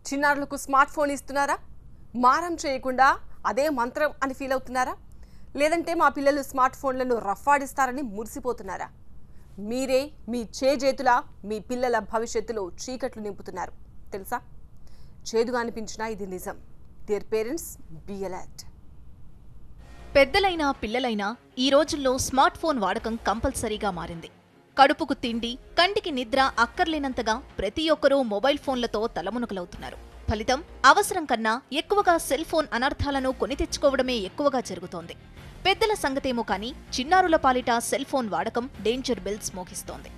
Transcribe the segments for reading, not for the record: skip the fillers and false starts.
చిన్నారులకు smart phone ఇస్తున్నారా? మారం చేయకుండా అదే మంత్రం అని ఫీల్ అవుతున్నారా? లేదంటే మా పిల్లలు స్మార్ట్ ఫోన్లను రఫ్ఫాడిస్తారని మురిసిపోతున్నారా? మీరే మీ చేజేతులా మీ పిల్లల భవిష్యత్తులో చీకట్లు నింపుతున్నారు తెలుసా? చేదుగా అనిపించినా ఇది నిజం. Dear parents, be alert. పెద్దలైనా పిల్లలైనా ఈ రోజుల్లో స్మార్ట్ ఫోన్ వాడకం కంపల్సరీగా మారింది. కడుపుకు తిండి, కంటికి నిద్ర అక్కర్లేనంతగా ప్రతి ఒక్కరూ మొబైల్ ఫోన్లతో తలమునకలవుతున్నారు. ఫలితం అవసరం కన్నా ఎక్కువగా సెల్ ఫోన్ అనర్థాలను కొని తెచ్చుకోవడమే ఎక్కువగా జరుగుతోంది. పెద్దల సంగతేమో కానీ చిన్నారుల పాలిట సెల్ ఫోన్ వాడకం డేంజర్ బెల్స్ మోగిస్తోంది.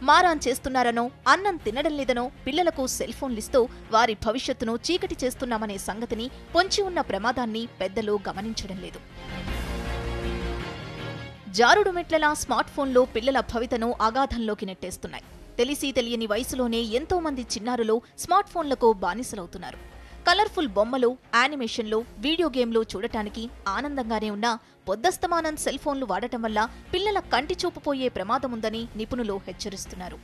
మారాన్ చేస్తున్నారనో, అన్నం తినడం లేదనో పిల్లలకు సెల్ ఫోన్లిస్తూ వారి భవిష్యత్తును చీకటి చేస్తున్నామనే సంగతిని, పొంచి ఉన్న ప్రమాదాన్ని పెద్దలు గమనించడం లేదు. జారుడు మెట్లలా స్మార్ట్ ఫోన్లు పిల్లల భవితను అగాధంలోకి నెట్టేస్తున్నాయి. తెలిసి తెలియని వయసులోనే ఎంతో మంది చిన్నారులు స్మార్ట్ ఫోన్లకు బానిసలవుతున్నారు. కలర్ఫుల్ బొమ్మలు, యానిమేషన్లు, వీడియో గేమ్లు చూడటానికి ఆనందంగానే ఉన్నా పొద్దస్తమానం సెల్ ఫోన్లు వాడటం వల్ల పిల్లల కంటి చూపు పోయే ప్రమాదముందని నిపుణులు హెచ్చరిస్తున్నారు.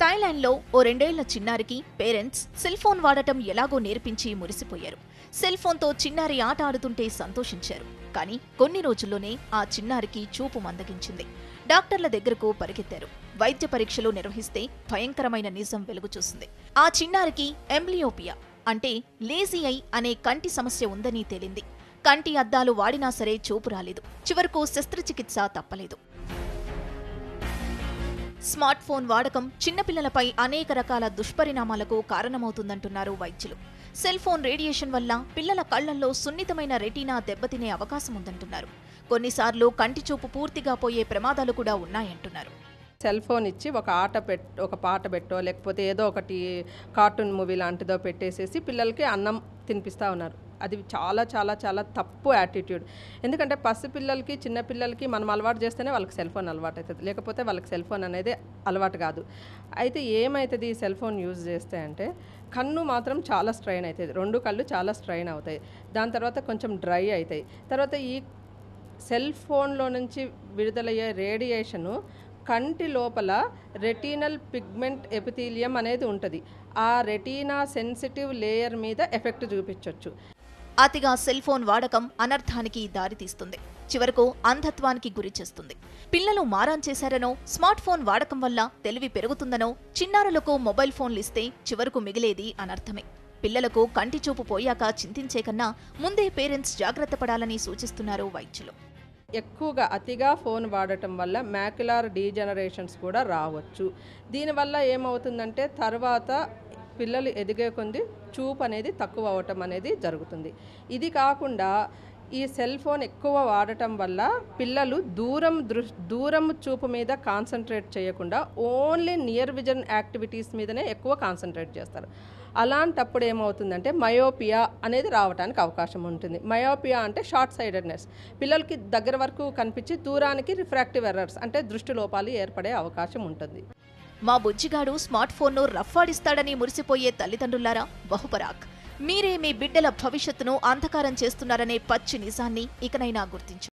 థాయిలాండ్లో ఓ 2 ఏళ్ల చిన్నారికి పేరెంట్స్ సెల్ ఫోన్ వాడటం ఎలాగో నేర్పించి మురిసిపోయారు. సెల్ ఫోన్తో చిన్నారి ఆట ఆడుతుంటే సంతోషించారు. కానీ కొన్ని రోజుల్లోనే ఆ చిన్నారికి చూపు మందగించింది. డాక్టర్ల దగ్గరకు పరిగెత్తారు. వైద్య పరీక్షలు నిర్వహిస్తే భయంకరమైన నిజం వెలుగు చూసింది. ఆ చిన్నారికి ఎంబ్లియోపియా అంటే లేజీ ఐ అనే కంటి సమస్య ఉందని తేలింది. కంటి అద్దాలు వాడినా సరే చూపు రాలేదు. చివరకు శస్త్రచికిత్స తప్పలేదు. స్మార్ట్ ఫోన్ వాడకం చిన్నపిల్లలపై అనేక రకాల దుష్పరిణామాలకు కారణమవుతుందంటున్నారు వైద్యులు. సెల్ ఫోన్ రేడియేషన్ వల్ల పిల్లల కళ్లల్లో సున్నితమైన రెటీనా దెబ్బతినే అవకాశం ఉందంటున్నారు. కొన్నిసార్లు కంటి చూపు పూర్తిగా పోయే ప్రమాదాలు కూడా ఉన్నాయంటున్నారు. సెల్ ఫోన్ ఇచ్చి ఒక పాట పెట్టో లేకపోతే ఏదో ఒకటి కార్టూన్ మూవీ లాంటిదో పెట్టేసేసి పిల్లలకి అన్నం తినిపిస్తూ ఉన్నారు. అది చాలా చాలా చాలా తప్పు యాటిట్యూడ్. ఎందుకంటే పసిపిల్లలకి, చిన్నపిల్లలకి మనం అలవాటు చేస్తేనే వాళ్ళకి సెల్ ఫోన్ అలవాటు అవుతుంది. లేకపోతే వాళ్ళకి సెల్ ఫోన్ అనేది అలవాటు కాదు. అయితే ఏమవుతుంది ఈ సెల్ ఫోన్ యూజ్ చేస్తే అంటే కన్ను మాత్రం చాలా స్ట్రెయిన్ అవుతుంది. 2 కళ్ళు చాలా స్ట్రెయిన్ అవుతాయి. దాని తర్వాత కొంచెం డ్రై అవుతాయి. తర్వాత ఈ సెల్ ఫోన్లో నుంచి విడుదలయ్యే రేడియేషను కంటి లోపల రెటీనల్ పిగ్మెంట్ ఎపిథీలియం అనేది ఉంటుంది. ఆ రెటీనా సెన్సిటివ్ లేయర్ మీద ఎఫెక్ట్ చూపించవచ్చు. అతిగా సెల్ ఫోన్ వాడకం అనర్థానికి దారితీస్తుంది. చివరకు అంధత్వానికి గురి చేస్తుంది. పిల్లలు మారాన్ చేశారనో, స్మార్ట్ ఫోన్ వాడకం వల్ల తెలివి పెరుగుతుందనో చిన్నారులకు మొబైల్ ఫోన్లిస్తే చివరకు మిగిలేది అనర్థమే. పిల్లలకు కంటి చూపు పోయాక చింతించే కన్నా ముందే పేరెంట్స్ జాగ్రత్త పడాలని సూచిస్తున్నారు వైద్యులు. ఎక్కువగా అతిగా ఫోన్ వాడటం వల్ల మ్యాక్యులార్ డీజనరేషన్స్ కూడా రావచ్చు. దీనివల్ల ఏమవుతుందంటే తర్వాత పిల్లలు ఎదిగే కొద్దీ చూపు అనేది తక్కువ అవటం అనేది జరుగుతుంది. ఇది కాకుండా ఈ సెల్ ఫోన్ ఎక్కువ వాడటం వల్ల పిల్లలు దూరం చూపు మీద కాన్సన్ట్రేట్ చేయకుండా ఓన్లీ నియర్ విజన్ యాక్టివిటీస్ మీదనే ఎక్కువ కాన్సన్ట్రేట్ చేస్తారు. అలాంటప్పుడు ఏమవుతుందంటే మయోపియా అనేది రావడానికి అవకాశం ఉంటుంది. మయోపియా అంటే షార్ట్ సైడెడ్నెస్. పిల్లలకి దగ్గర వరకు కనిపించి దూరానికి రిఫ్రాక్టివ్ ఎర్రర్స్ అంటే దృష్టి లోపాలు ఏర్పడే అవకాశం ఉంటుంది. మా బుజ్జిగాడు స్మార్ట్ ఫోన్ను రఫ్ఫాడిస్తాడని మురిసిపోయే తల్లిదండ్రులారా, బహుపరాక్. మీరే మీ బిడ్డల భవిష్యత్తును అంధకారం చేస్తున్నారనే పచ్చి నిజాన్ని ఇకనైనా గుర్తించండి.